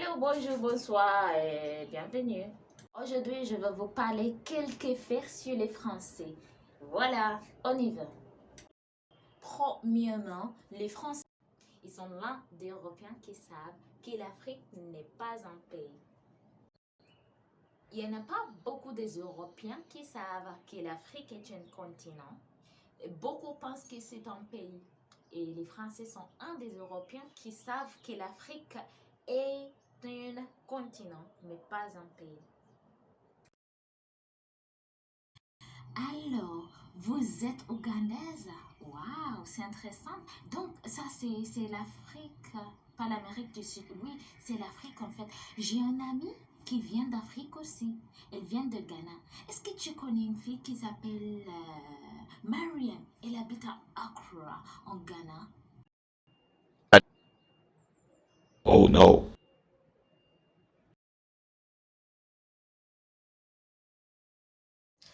Hello, bonjour, bonsoir et bienvenue. Aujourd'hui, je vais vous parler quelques faits sur les Français. Voilà, on y va. Premièrement, les Français, ils sont l'un des Européens qui savent que l'Afrique n'est pas un pays. Il n'y en a pas beaucoup des Européens qui savent que l'Afrique est un continent. Beaucoup pensent que c'est un pays. Et les Français sont un des Européens qui savent que l'Afrique est un continent, mais pas un pays. Alors, vous êtes ougandaise? Waouh, c'est intéressant. Donc, ça, c'est l'Afrique, pas l'Amérique du Sud. Oui, c'est l'Afrique en fait. J'ai un ami qui vient d'Afrique aussi. Elle vient de Ghana. Est-ce que tu connais une fille qui s'appelle Mariam? Elle habite à Accra, en Ghana. Oh no.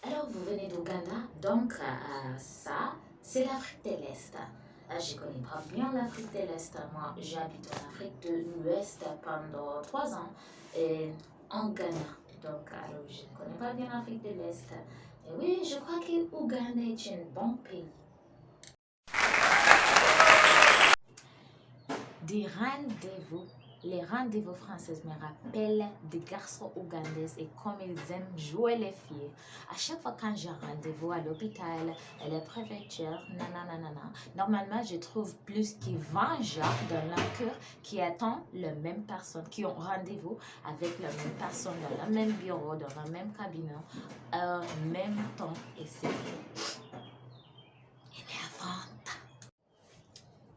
Alors, vous venez d'Ouganda, donc ça, c'est l'Afrique de l'Est. Je ne connais pas bien l'Afrique de l'Est. Moi, j'habite en Afrique de l'Ouest pendant 3 ans et en Ghana. Donc, alors, je ne connais pas bien l'Afrique de l'Est. Et oui, je crois que Ouganda est un bon pays. Des rendez-vous. Les rendez-vous françaises me rappellent des garçons ougandais et comme ils aiment jouer les filles. À chaque fois quand j'ai un rendez-vous à l'hôpital, à la préfecture, nanana, normalement je trouve plus que 20 gens dans leur cœur qui attendent la même personne, qui ont rendez-vous avec la même personne dans le même bureau, dans le même cabinet, en même temps. Et c'est énervant.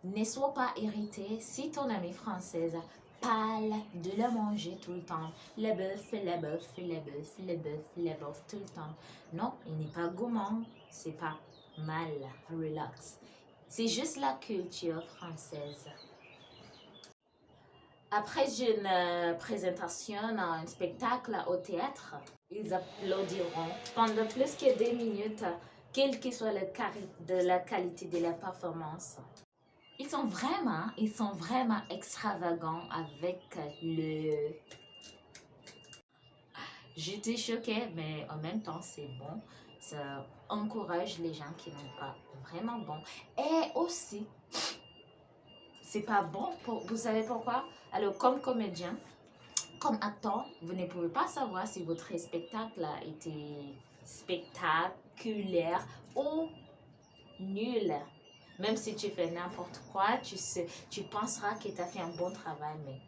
Ne sois pas irrité si ton amie française parle de le manger tout le temps. Le bœuf, le bœuf, le bœuf, le bœuf, le bœuf tout le temps. Non, il n'est pas gourmand. C'est pas mal. Relax. C'est juste la culture française. Après une présentation, un spectacle au théâtre, ils applaudiront pendant plus que 2 minutes, quelle que soit la qualité de la performance. Ils sont vraiment extravagants avec le... J'étais choquée, mais en même temps, c'est bon. Ça encourage les gens qui n'ont pas vraiment bon. Et aussi, c'est pas bon, vous savez pourquoi? Alors, comme comédien, comme acteur, vous ne pouvez pas savoir si votre spectacle a été spectaculaire ou nul. Même si tu fais n'importe quoi, tu penseras que tu as fait un bon travail, mais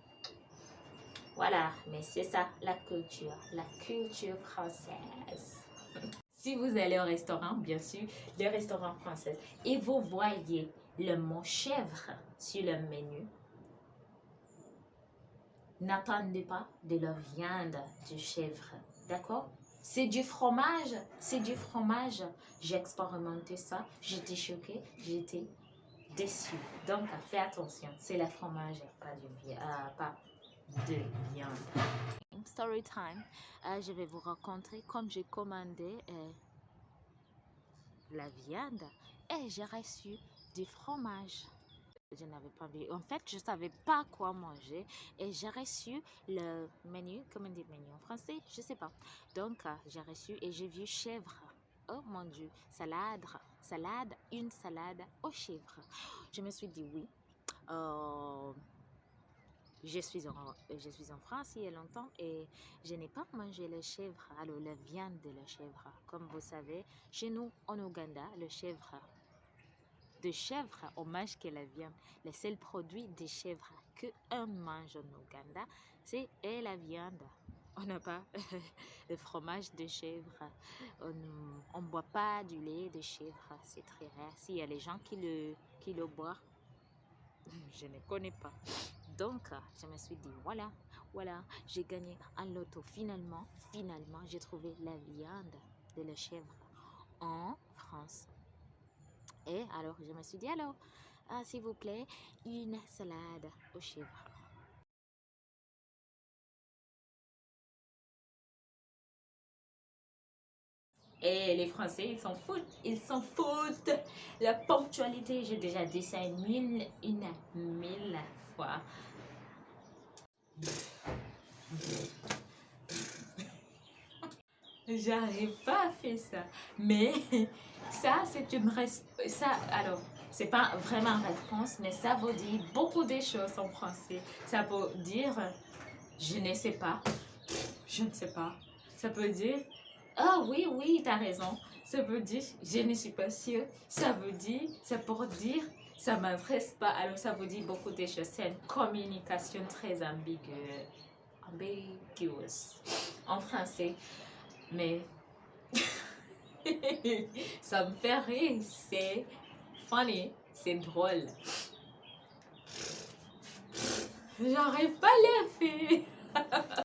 voilà, mais c'est ça la culture française. Si vous allez au restaurant, bien sûr, le restaurant français, et vous voyez le mot chèvre sur le menu, n'attendez pas de la viande de chèvre, d'accord? C'est du fromage, c'est du fromage. J'ai expérimenté ça, j'étais choquée, j'étais déçue. Donc, fais attention, c'est le fromage, pas de viande. Story time, je vais vous raconter comme j'ai commandé la viande et j'ai reçu du fromage. Je n'avais pas vu. En fait, je ne savais pas quoi manger et j'ai reçu le menu, comment dire menu en français, je ne sais pas. Donc, j'ai reçu et j'ai vu chèvre. Oh mon Dieu, une salade aux chèvres. Je me suis dit oui. Je suis en France il y a longtemps et je n'ai pas mangé le chèvre, alors la viande de la chèvre. Comme vous savez, chez nous en Ouganda, de chèvre, on mange que la viande. Le seul produit de chèvre qu'on mange en Ouganda, c'est la viande. On n'a pas le fromage de chèvre. On ne boit pas du lait de chèvre. C'est très rare. S'il y a les gens qui le boivent, je ne connais pas. Donc, je me suis dit, voilà, j'ai gagné un loto. Finalement, j'ai trouvé la viande de la chèvre en France. Et alors, je me suis dit, alors, s'il vous plaît, une salade aux chèvres. Et les Français, ils s'en foutent. La ponctualité, j'ai déjà dit ça une mille fois. J'arrive pas à faire ça. Mais ça, c'est une ça, alors, c'est pas vraiment une réponse, mais ça veut dire beaucoup de choses en français. Ça peut dire je ne sais pas, je ne sais pas. Ça peut dire ah oui, oui, t'as raison. Ça veut dire je ne suis pas sûre. Ça veut dire, ça peut dire ça m'intéresse pas. Alors, ça veut dire beaucoup de choses. C'est une communication très ambiguë, ambiguous en français. Mais ça me fait rire, c'est funny, c'est drôle. J'arrive pas à les faire.